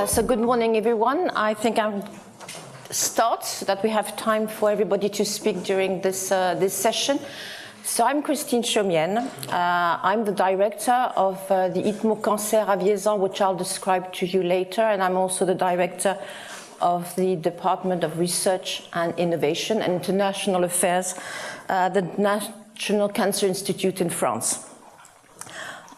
So good morning, everyone. I think I'll start so that we have time for everybody to speak during this session. So I'm Christine Chomienne. I'm the director of the ITMO Cancer à Vierzon, which I'll describe to you later, and I'm also the director of the Department of Research and Innovation and International Affairs at the National Cancer Institute in France.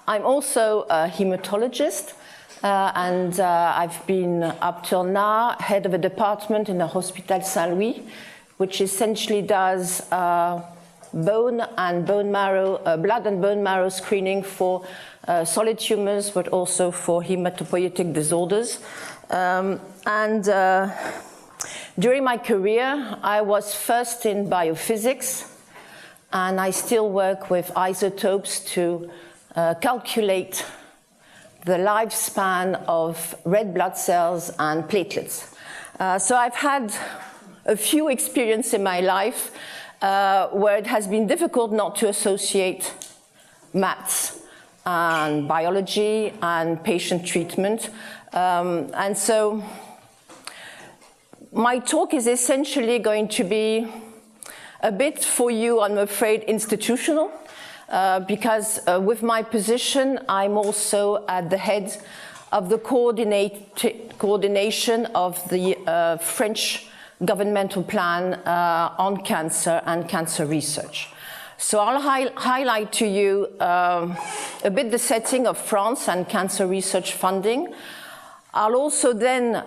I'm also a hematologist. And I've been, up till now, head of a department in the Hospital Saint-Louis, which essentially does bone and bone marrow, blood and bone marrow screening for solid tumors, but also for hematopoietic disorders. During my career, I was first in biophysics, and I still work with isotopes to calculate the lifespan of red blood cells and platelets. So I've had a few experiences in my life where it has been difficult not to associate maths and biology and patient treatment. And so my talk is essentially going to be a bit, for you, I'm afraid, institutional. Because with my position, I'm also at the head of the coordination of the French governmental plan on cancer and cancer research. So I'll highlight to you a bit the setting of France and cancer research funding. I'll also then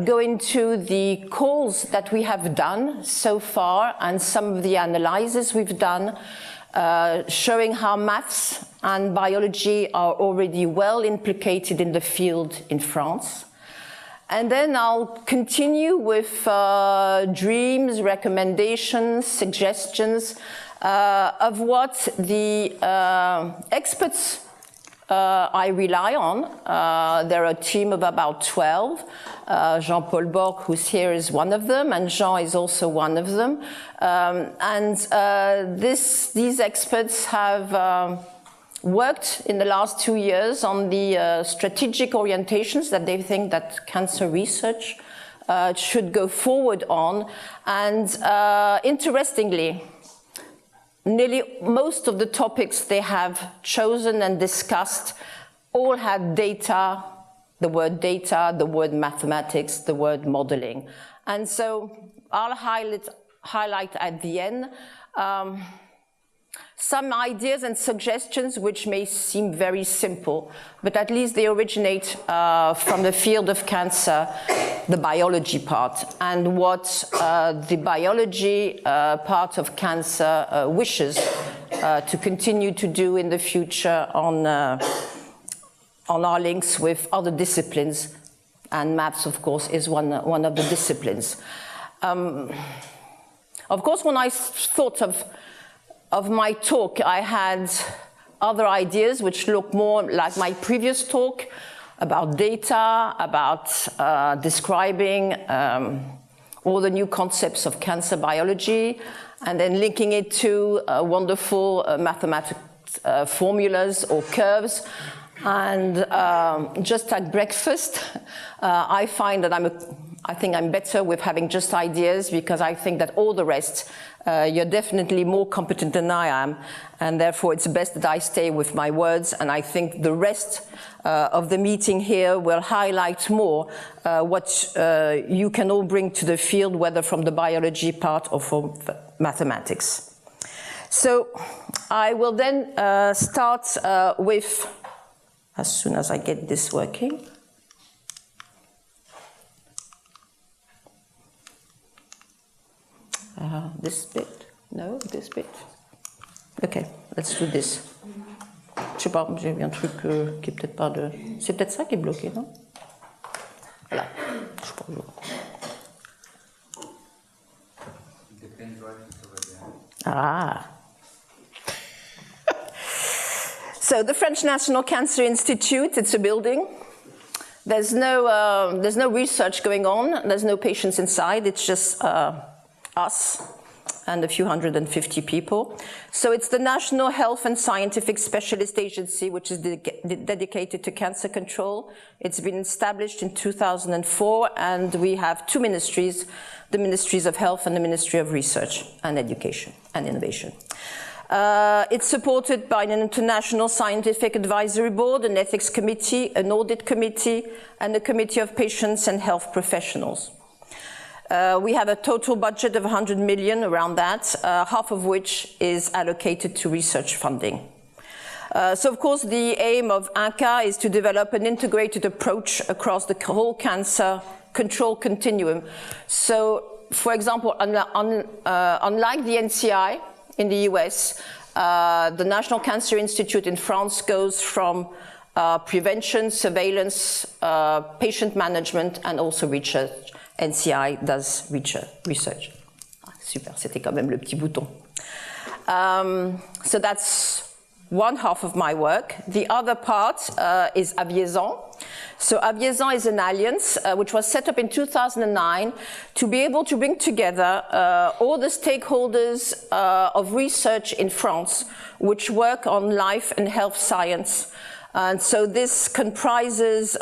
go into the calls that we have done so far and some of the analyses we've done, showing how maths and biology are already well implicated in the field in France. And then I'll continue with dreams, recommendations, suggestions of what the experts I rely on. They're a team of about 12. Jean-Paul Borg, who's here, is one of them, and Jean is also one of them. These experts have worked in the last 2 years on the strategic orientations that they think that cancer research should go forward on. And interestingly, nearly most of the topics they have chosen and discussed all had data, the word mathematics, the word modeling. And so I'll highlight at the end some ideas and suggestions which may seem very simple, but at least they originate from the field of cancer, the biology part, and what the biology part of cancer wishes to continue to do in the future on our links with other disciplines, and maths, of course, is one of the disciplines. Of course, when I thought of my talk, I had other ideas which look more like my previous talk about data, about describing all the new concepts of cancer biology, and then linking it to wonderful mathematical formulas or curves. And just at breakfast, I find that I think I'm better with having just ideas, because I think that all the rest, you're definitely more competent than I am, and therefore it's best that I stay with my words, and I think the rest of the meeting here will highlight more what you can all bring to the field, whether from the biology part or from mathematics. So I will then start with, as soon as I get this working. This bit? No, this bit. Ok, let's do this. Je sais pas, j'ai un truc qui est peut-être pas de... C'est peut-être ça qui est bloqué, non? Voilà. Je sais pas. Ah. So the French National Cancer Institute, it's a building. There's no research going on. There's no patients inside. It's just us and a few 150 people. So it's the National Health and Scientific Specialist Agency, which is dedicated to cancer control. It's been established in 2004, and we have two ministries, the Ministries of Health and the Ministry of Research and Education and Innovation. It's supported by an international scientific advisory board, an ethics committee, an audit committee, and a committee of patients and health professionals. We have a total budget of 100 million, around that, half of which is allocated to research funding. So of course the aim of INCA is to develop an integrated approach across the whole cancer control continuum. So for example, unlike the NCI in the US, the National Cancer Institute in France goes from prevention, surveillance, patient management, and also research. NCI does research. Ah, super, c'était quand même le petit bouton. So that's one half of my work. The other part is Aviezan. So Aviezan is an alliance which was set up in 2009 to be able to bring together all the stakeholders of research in France which work on life and health science. And so this comprises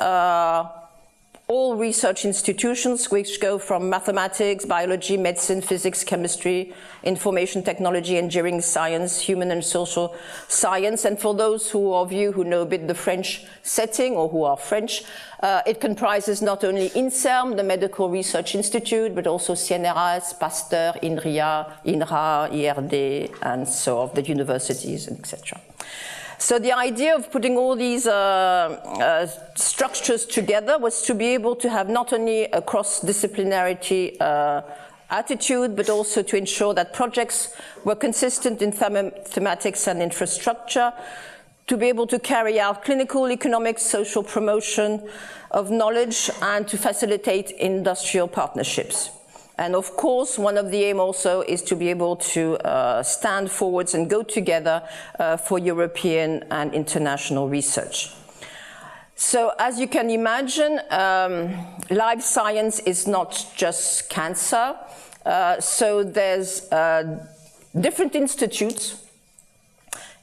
all research institutions which go from mathematics, biology, medicine, physics, chemistry, information technology, engineering, science, human and social science. And for those of you who know a bit the French setting or who are French, it comprises not only INSERM, the Medical Research Institute, but also CNRS, Pasteur, INRIA, INRA, IRD, and so of the universities, etc. So the idea of putting all these structures together was to be able to have not only a cross-disciplinarity attitude, but also to ensure that projects were consistent in thematics and infrastructure, to be able to carry out clinical, economic, social promotion of knowledge, and to facilitate industrial partnerships. And of course, one of the aims also is to be able to stand forwards and go together for European and international research. So as you can imagine, life science is not just cancer. So there's different institutes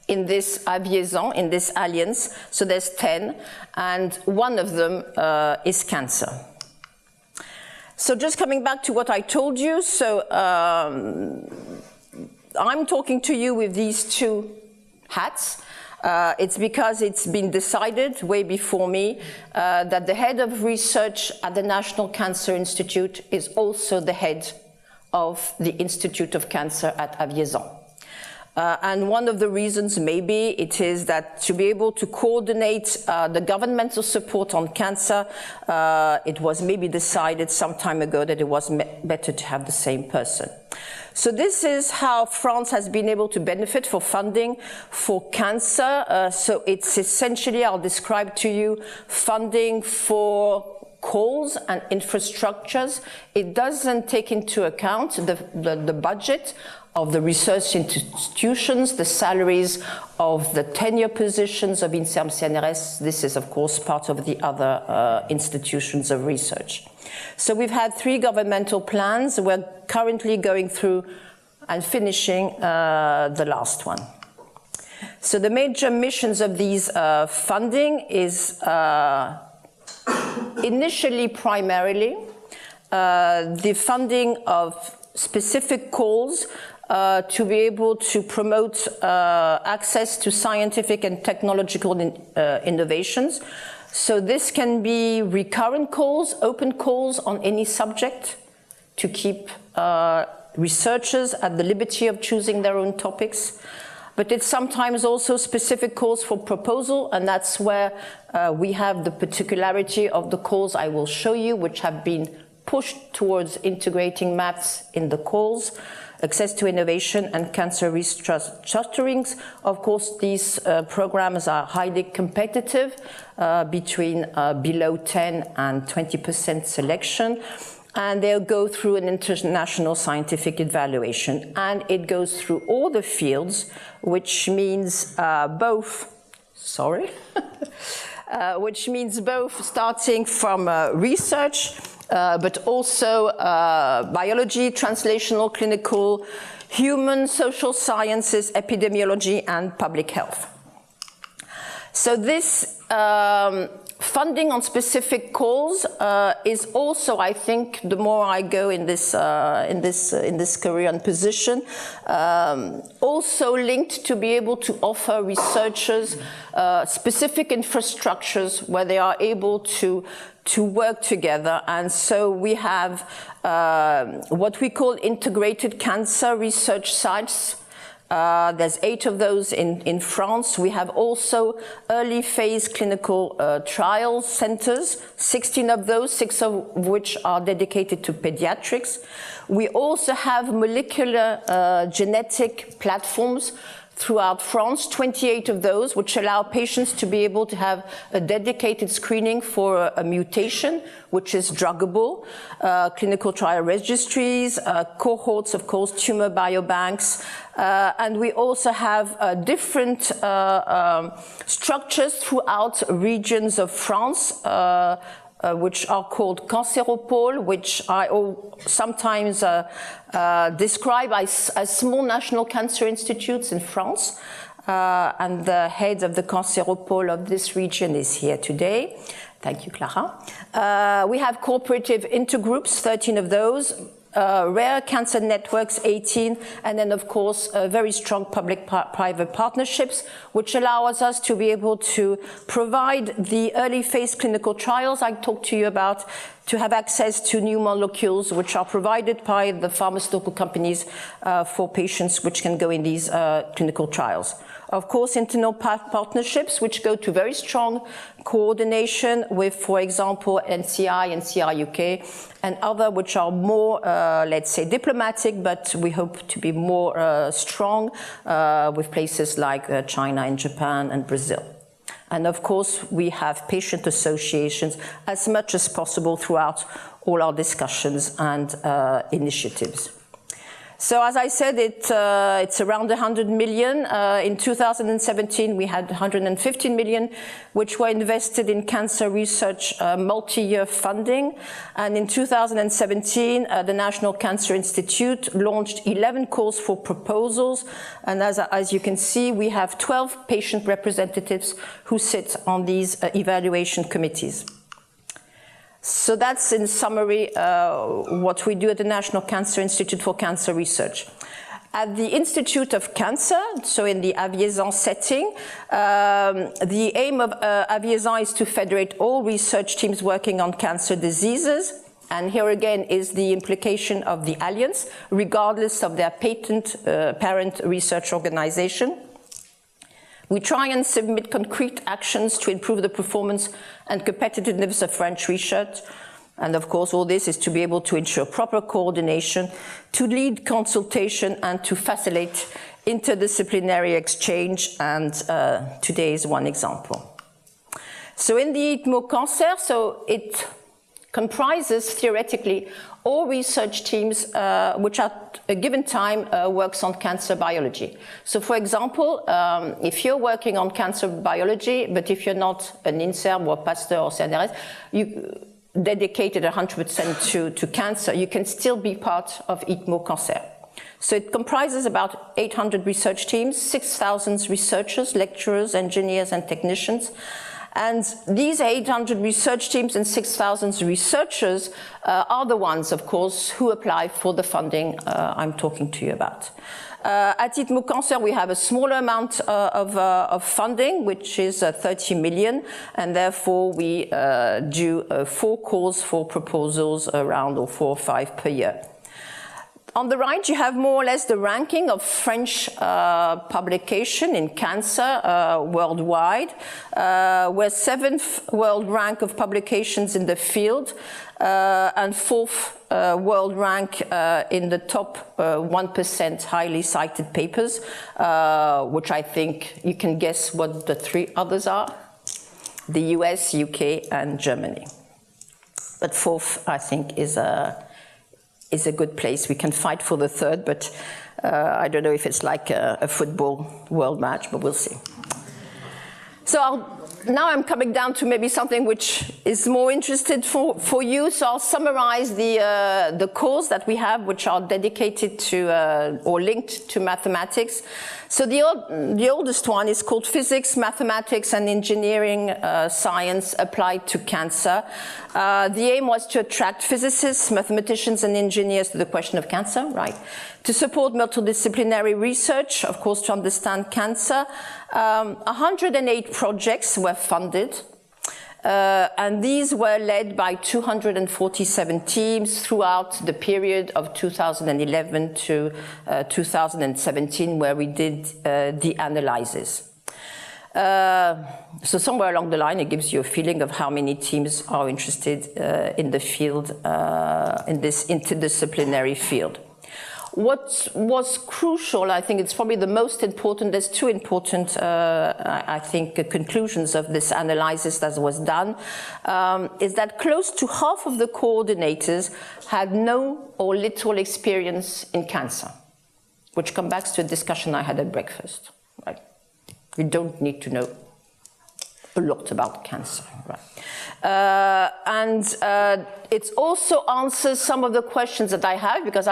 in this Aviezan, in this alliance. So there's 10, and one of them is cancer. So just coming back to what I told you, so I'm talking to you with these two hats. It's because it's been decided way before me that the head of research at the National Cancer Institute is also the head of the Institute of Cancer at Aviezan. And one of the reasons maybe it is that to be able to coordinate the governmental support on cancer, it was maybe decided some time ago that it was better to have the same person. So this is how France has been able to benefit for funding for cancer. So it's essentially, I'll describe to you, funding for calls and infrastructures. It doesn't take into account the budget of the research institutions, the salaries of the tenure positions of INSERM CNRS. This is, of course, part of the other institutions of research. So we've had 3 governmental plans. We're currently going through and finishing the last one. So the major missions of these funding is initially primarily the funding of specific calls to be able to promote access to scientific and technological innovations. So this can be recurrent calls, open calls on any subject to keep researchers at the liberty of choosing their own topics. But it's sometimes also specific calls for proposal, and that's where we have the particularity of the calls I will show you, which have been pushed towards integrating maths in the calls, access to innovation and cancer restructurings. Of course, these programs are highly competitive between below 10 and 20% selection. And they'll go through an international scientific evaluation. And it goes through all the fields, which means both which means both starting from research, but also biology, translational, clinical, human, social sciences, epidemiology, and public health. So this funding on specific calls is also, I think, the more I go in this career and position, also linked to be able to offer researchers specific infrastructures where they are able to work together. And so we have what we call integrated cancer research sites. There's 8 of those in France. We have also early phase clinical trial centers, 16 of those, 6 of which are dedicated to pediatrics. We also have molecular genetic platforms throughout France, 28 of those, which allow patients to be able to have a dedicated screening for a mutation, which is druggable, clinical trial registries, cohorts, of course, tumor biobanks, and we also have different structures throughout regions of France, which are called canceropoles, which I sometimes describe as small national cancer institutes in France. And the head of the canceropole of this region is here today. Thank you, Clara. We have cooperative intergroups, 13 of those. Rare cancer networks, 18, and then of course very strong public-private partnerships, which allows us to be able to provide the early phase clinical trials I talked to you about, to have access to new molecules which are provided by the pharmaceutical companies for patients which can go in these clinical trials. Of course, internal partnerships, which go to very strong coordination with, for example, NCI and CI UK, and other which are more, let's say, diplomatic, but we hope to be more strong with places like China and Japan and Brazil. And of course, we have patient associations as much as possible throughout all our discussions and initiatives. So as I said, it's around 100 million. In 2017, we had 115 million, which were invested in cancer research multi-year funding. And in 2017, the National Cancer Institute launched 11 calls for proposals. And as you can see, we have 12 patient representatives who sit on these evaluation committees. So that's, in summary, what we do at the National Cancer Institute for Cancer Research. At the Institute of Cancer, so in the Aviezan setting, the aim of Aviezan is to federate all research teams working on cancer diseases. And here again is the implication of the alliance, regardless of their parent research organization. We try and submit concrete actions to improve the performance and competitiveness of French research. And of course, all this is to be able to ensure proper coordination, to lead consultation, and to facilitate interdisciplinary exchange. And today is one example. So in the ITMO cancer, so it comprises theoretically all research teams which at a given time works on cancer biology. So for example, if you're working on cancer biology, but if you're not an INSERM or Pasteur or CNRS, you dedicated 100% to cancer, you can still be part of ITMO cancer. So it comprises about 800 research teams, 6,000 researchers, lecturers, engineers, and technicians. And these 800 research teams and 6,000 researchers are the ones, of course, who apply for the funding I'm talking to you about. At ITMO Cancer, we have a smaller amount of funding, which is 30 million, and therefore we do 4 calls for proposals around, or 4 or 5 per year. On the right, you have more or less the ranking of French publication in cancer worldwide. We're 7th world rank of publications in the field and 4th world rank in the top 1% highly cited papers, which I think you can guess what the 3 others are: the US, UK, and Germany. But 4th, I think, is a good place. We can fight for the 3rd, but I don't know if it's like a football world match, but we'll see. So now I'm coming down to maybe something which is more interested for you. So I'll summarize the course that we have, which are dedicated to or linked to mathematics. So the oldest one is called Physics, Mathematics and Engineering Science Applied to Cancer. The aim was to attract physicists, mathematicians and engineers to the question of cancer, right? To support multidisciplinary research, of course, to understand cancer. 108 projects were funded, and these were led by 247 teams throughout the period of 2011 to 2017, where we did the analysis. So somewhere along the line, it gives you a feeling of how many teams are interested in the field, in this interdisciplinary field. What was crucial, I think it's probably the most important, there's two important, I think, conclusions of this analysis that was done, is that close to half of the coordinators had no or little experience in cancer, which comes back to a discussion I had at breakfast, right? You don't need to know a lot about cancer, right? It also answers some of the questions that I have, because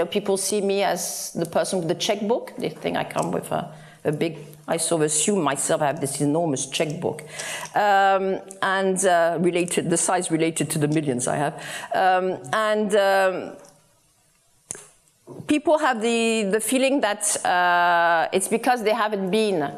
people see me as the person with the checkbook. They think I come with a big, I sort of assume myself I have this enormous checkbook, the size related to the millions I have. People have the feeling that it's because they haven't been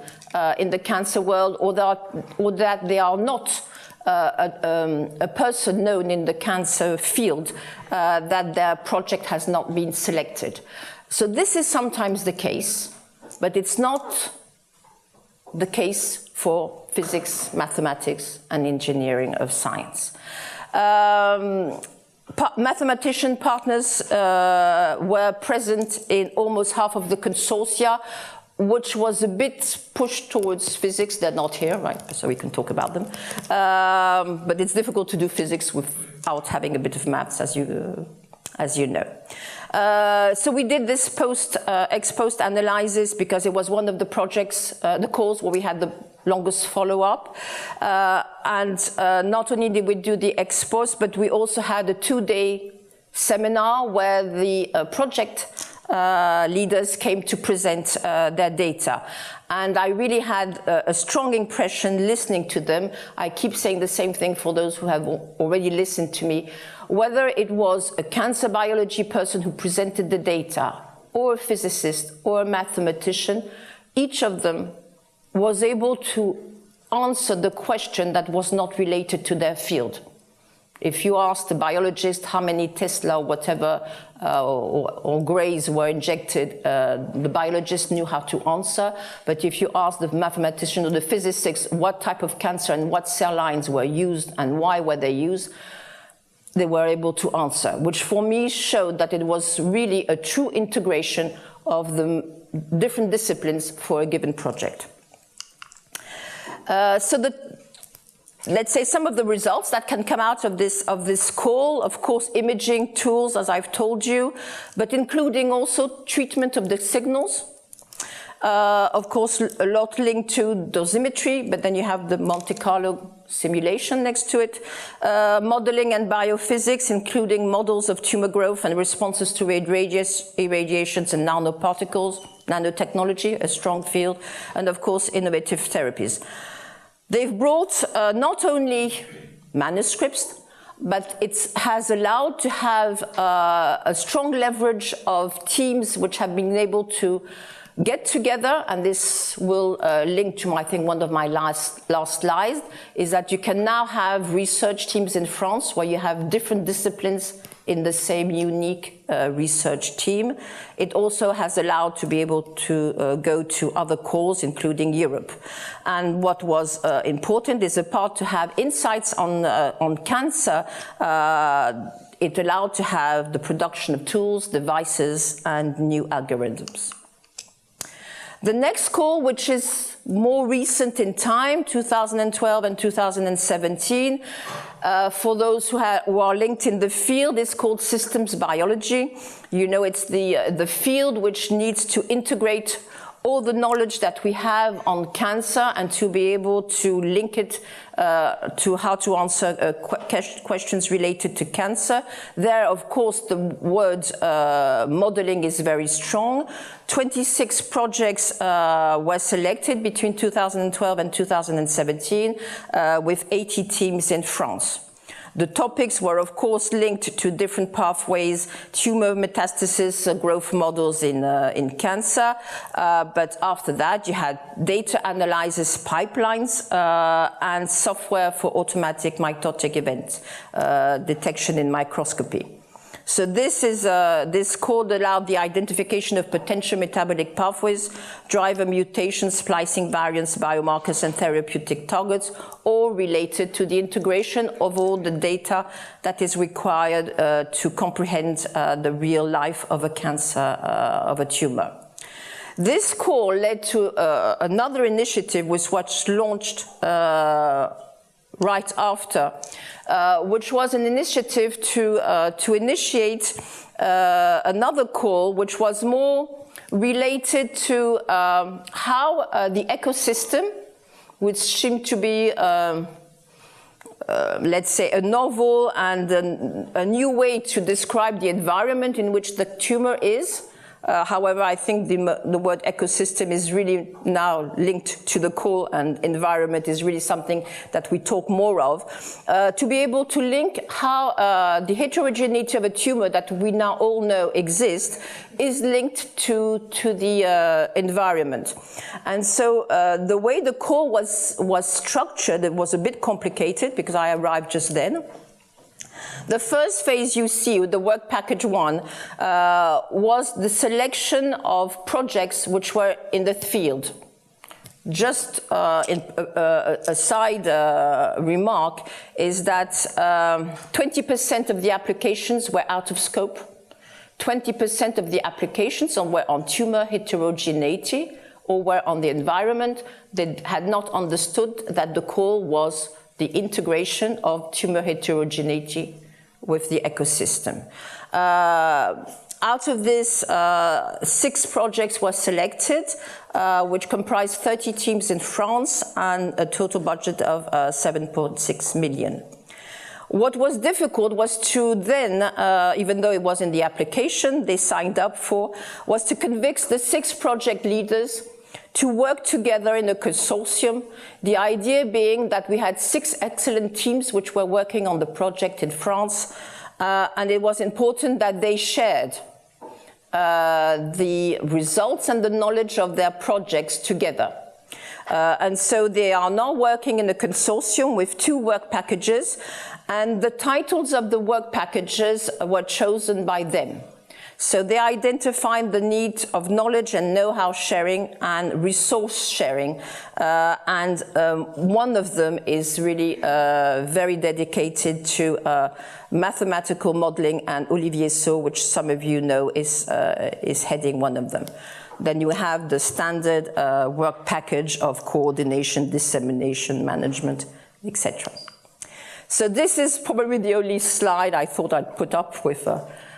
in the cancer world, or that they are not a person known in the cancer field, that their project has not been selected. So this is sometimes the case, but it's not the case for physics, mathematics, and engineering of science. Mathematician partners were present in almost half of the consortia, which was a bit pushed towards physics. They're not here, right? So we can talk about them. But it's difficult to do physics without having a bit of maths, as you know. So we did this ex-post analysis because it was one of the projects, the course where we had the longest follow-up. Not only did we do the ex-post, but we also had a 2-day seminar where the project leaders came to present their data. And I really had a strong impression listening to them. I keep saying the same thing for those who have already listened to me. Whether it was a cancer biology person who presented the data, or a physicist, or a mathematician, each of them was able to answer the question that was not related to their field. If you asked a biologist how many Tesla or whatever or Grays were injected, the biologist knew how to answer. But if you asked the mathematician or the physicist what type of cancer and what cell lines were used and why were they used, they were able to answer, which for me showed that it was really a true integration of the different disciplines for a given project. Let's say some of the results that can come out of this call, of course, imaging tools, as I've told you, but including also treatment of the signals. Of course, a lot linked to dosimetry, but then you have the Monte Carlo simulation next to it. Modeling and biophysics, including models of tumor growth and responses to irradiations and nanoparticles, nanotechnology, a strong field, and of course, innovative therapies. They've brought not only manuscripts, but it has allowed to have a strong leverage of teams which have been able to get together, and this will link to, I think, one of my last slides, is that you can now have research teams in France where you have different disciplines in the same unique research team. It also has allowed to be able to go to other calls, including Europe. And what was important is, apart to have insights on cancer, it allowed to have the production of tools, devices, and new algorithms. The next call, which is more recent in time, 2012 and 2017, for those who are linked in the field, is called systems biology. You know, it's the field which needs to integrate all the knowledge that we have on cancer and to be able to link it to how to answer questions related to cancer. There, of course, the word modeling is very strong. 26 projects were selected between 2012 and 2017 with 80 teams in France. The topics were, of course, linked to different pathways, tumor metastasis, growth models in cancer. But after that, you had data analysis pipelines and software for automatic mitotic event detection in microscopy. So this code allowed the identification of potential metabolic pathways, driver mutations, splicing variants, biomarkers, and therapeutic targets, all related to the integration of all the data that is required to comprehend the real life of a cancer, of a tumor. This call led to another initiative which was launched right after, which was an initiative to initiate another call which was more related to how the ecosystem, which seemed to be, let's say, a novel and a new way to describe the environment in which the tumor is. However, I think the word ecosystem is really now linked to the call, and environment is really something that we talk more of, to be able to link how the heterogeneity of a tumor that we now all know exists is linked to the environment. And so the way the call was structured, it was a bit complicated because I arrived just then. The first phase you see, the work package 1, was the selection of projects which were in the field. Just a side remark is that 20% of the applications were out of scope. 20% of the applications were on tumor heterogeneity or were on the environment. They had not understood that the call was the integration of tumor heterogeneity with the ecosystem. Out of this, 6 projects were selected, which comprised 30 teams in France and a total budget of 7.6 million. What was difficult was to then, even though it was in the application they signed up for, was to convince the 6 project leaders to work together in a consortium, the idea being that we had 6 excellent teams which were working on the project in France, and it was important that they shared the results and the knowledge of their projects together. And so they are now working in a consortium with 2 work packages, and the titles of the work packages were chosen by them. So they identified the need of knowledge and know-how sharing and resource sharing. And one of them is really very dedicated to mathematical modeling, and Olivier So, which some of you know, is heading one of them. Then you have the standard work package of coordination, dissemination, management, etc. So this is probably the only slide I thought I'd put up with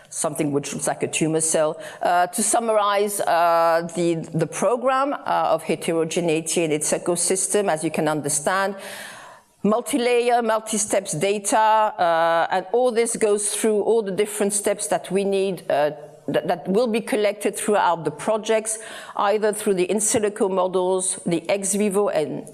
something which looks like a tumor cell, to summarize the program of heterogeneity in its ecosystem. As you can understand, multi-layer, multi-steps data, and all this goes through all the different steps that we need that will be collected throughout the projects, either through the in silico models, the ex vivo and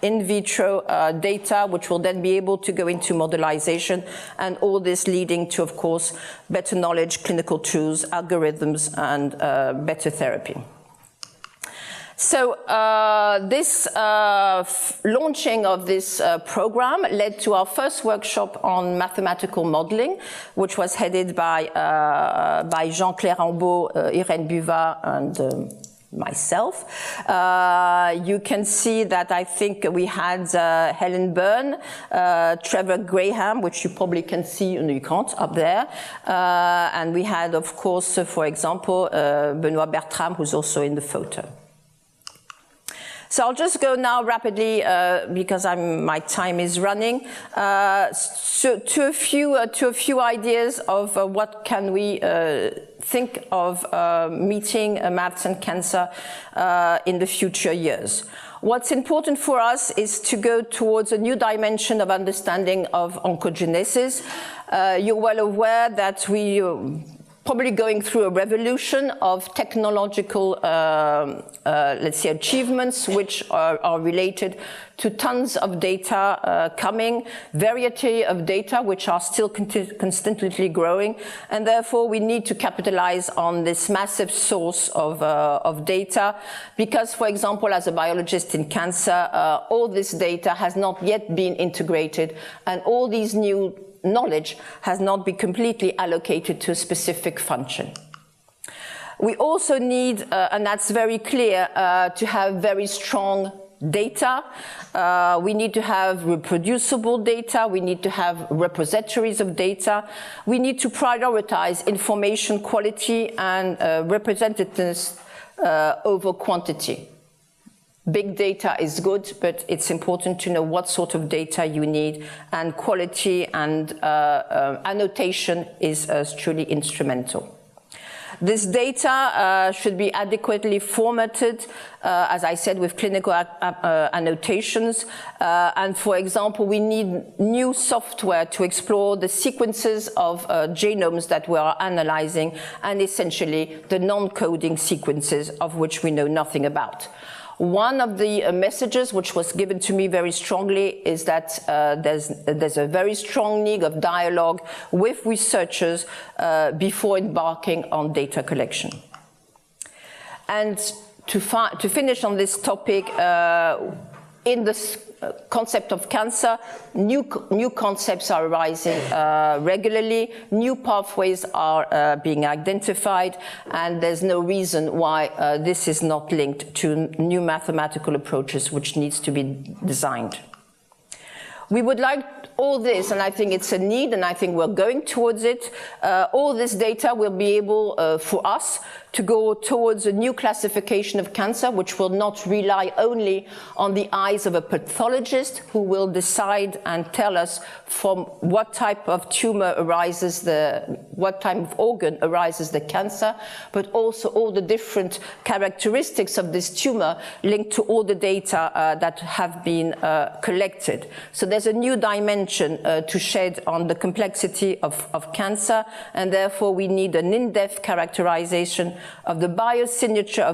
in vitro data, which will then be able to go into modelization, and all this leading to, of course, better knowledge, clinical tools, algorithms, and better therapy. So this launching of this program led to our first workshop on mathematical modeling, which was headed by Jean-Claire Rambaud, Irène Buvat, and myself. You can see that I think we had Helen Byrne, Trevor Graham, which you probably can see, no, you can't, up there. And we had, of course, for example, Benoît Bertram, who's also in the photo. So I'll just go now rapidly because my time is running to a few ideas of what can we think of meeting maths and cancer in the future years. What's important for us is to go towards a new dimension of understanding of oncogenesis. You're well aware that we probably going through a revolution of technological, let's say, achievements which are related to tons of data coming, variety of data which are still constantly growing, and therefore we need to capitalize on this massive source of data because, for example, as a biologist in cancer, all this data has not yet been integrated, and all these new knowledge has not been completely allocated to a specific function. We also need, and that's very clear, to have very strong data. We need to have reproducible data. We need to have repositories of data. We need to prioritize information quality and representativeness over quantity. Big data is good, but it's important to know what sort of data you need, and quality and annotation is truly instrumental. This data should be adequately formatted, as I said, with clinical annotations. And for example, we need new software to explore the sequences of genomes that we are analyzing, and essentially the non-coding sequences of which we know nothing about. One of the messages which was given to me very strongly is that there's a very strong need of dialogue with researchers before embarking on data collection. And to finish on this topic, in this concept of cancer, new concepts are arising regularly, new pathways are being identified, and there's no reason why this is not linked to new mathematical approaches which needs to be designed. We would like all this, and I think it's a need, and I think we're going towards it. All this data will be able for us to go towards a new classification of cancer, which will not rely only on the eyes of a pathologist who will decide and tell us from what type of tumor arises what type of organ arises the cancer, but also all the different characteristics of this tumor linked to all the data that have been collected. So there's a new dimension to shed on the complexity of cancer, and therefore we need an in-depth characterization of the biosignature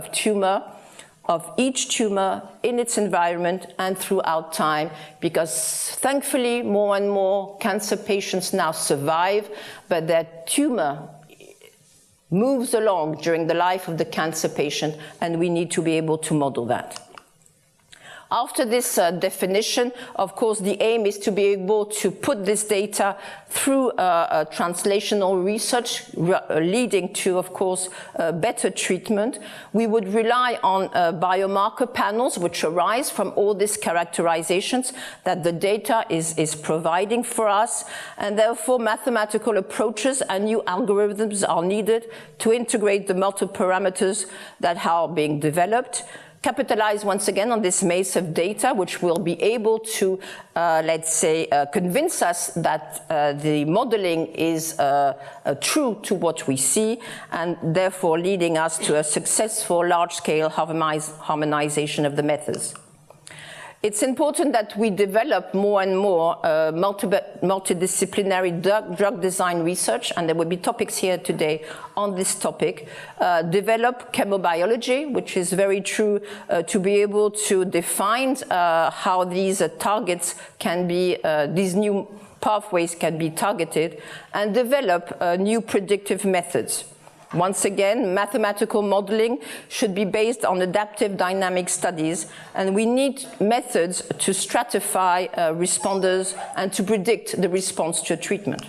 of each tumor in its environment and throughout time, because thankfully more and more cancer patients now survive, but their tumor moves along during the life of the cancer patient, and we need to be able to model that. After this definition, of course, the aim is to be able to put this data through translational research, leading to, of course, better treatment. We would rely on biomarker panels which arise from all these characterizations that the data is providing for us, and therefore mathematical approaches and new algorithms are needed to integrate the multiple parameters that are being developed. Capitalize once again on this maze of data, which will be able to, let's say, convince us that the modeling is true to what we see, and therefore leading us to a successful large-scale harmonization of the methods. It's important that we develop more and more multidisciplinary drug design research, and there will be topics here today on this topic. Develop chemobiology, which is very true, to be able to define how these targets can be, these new pathways can be targeted, and develop new predictive methods. Once again, mathematical modeling should be based on adaptive dynamic studies, and we need methods to stratify responders and to predict the response to a treatment.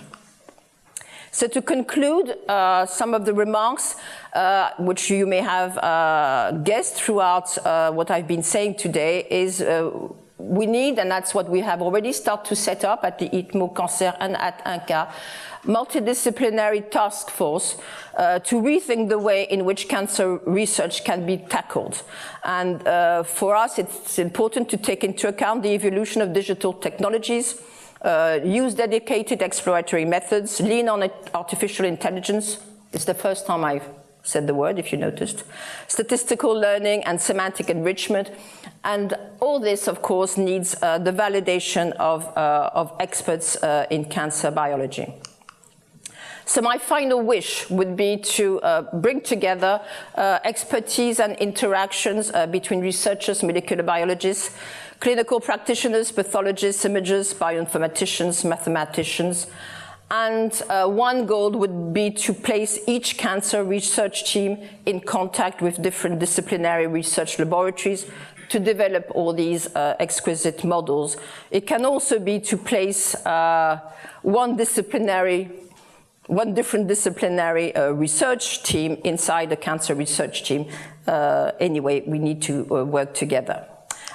So to conclude, some of the remarks which you may have guessed throughout what I've been saying today is we need, and that's what we have already started to set up at the ITMO Cancer and at INCA, multidisciplinary task force to rethink the way in which cancer research can be tackled. And for us, it's important to take into account the evolution of digital technologies, use dedicated exploratory methods, lean on artificial intelligence. It's the first time I've said the word, if you noticed. Statistical learning and semantic enrichment. And all this, of course, needs the validation of experts in cancer biology. So my final wish would be to bring together expertise and interactions between researchers, molecular biologists, clinical practitioners, pathologists, imagers, bioinformaticians, mathematicians. And one goal would be to place each cancer research team in contact with different disciplinary research laboratories to develop all these exquisite models. It can also be to place one different disciplinary research team inside a cancer research team. Anyway, we need to work together.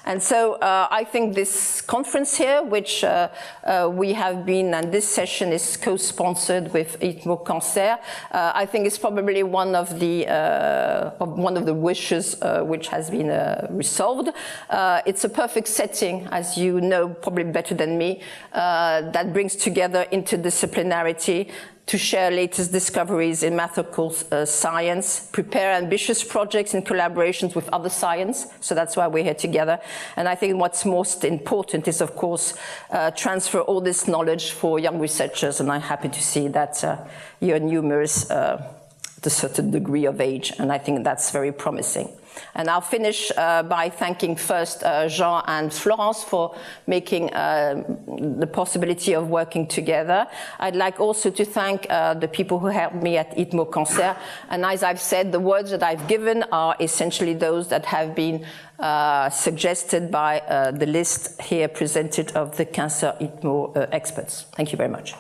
And so I think this conference here, which we have been, and this session is co-sponsored with ITMO Cancer, I think is probably one of the wishes which has been resolved. It's a perfect setting, as you know probably better than me, that brings together interdisciplinarity, to share latest discoveries in mathematical science, prepare ambitious projects in collaborations with other science, so that's why we're here together. And I think what's most important is, of course, transfer all this knowledge for young researchers, and I'm happy to see that you're numerous at a certain degree of age, and I think that's very promising. And I'll finish by thanking first Jean and Florence for making the possibility of working together. I'd like also to thank the people who helped me at ITMO Cancer. And as I've said, the words that I've given are essentially those that have been suggested by the list here presented of the Cancer ITMO experts. Thank you very much.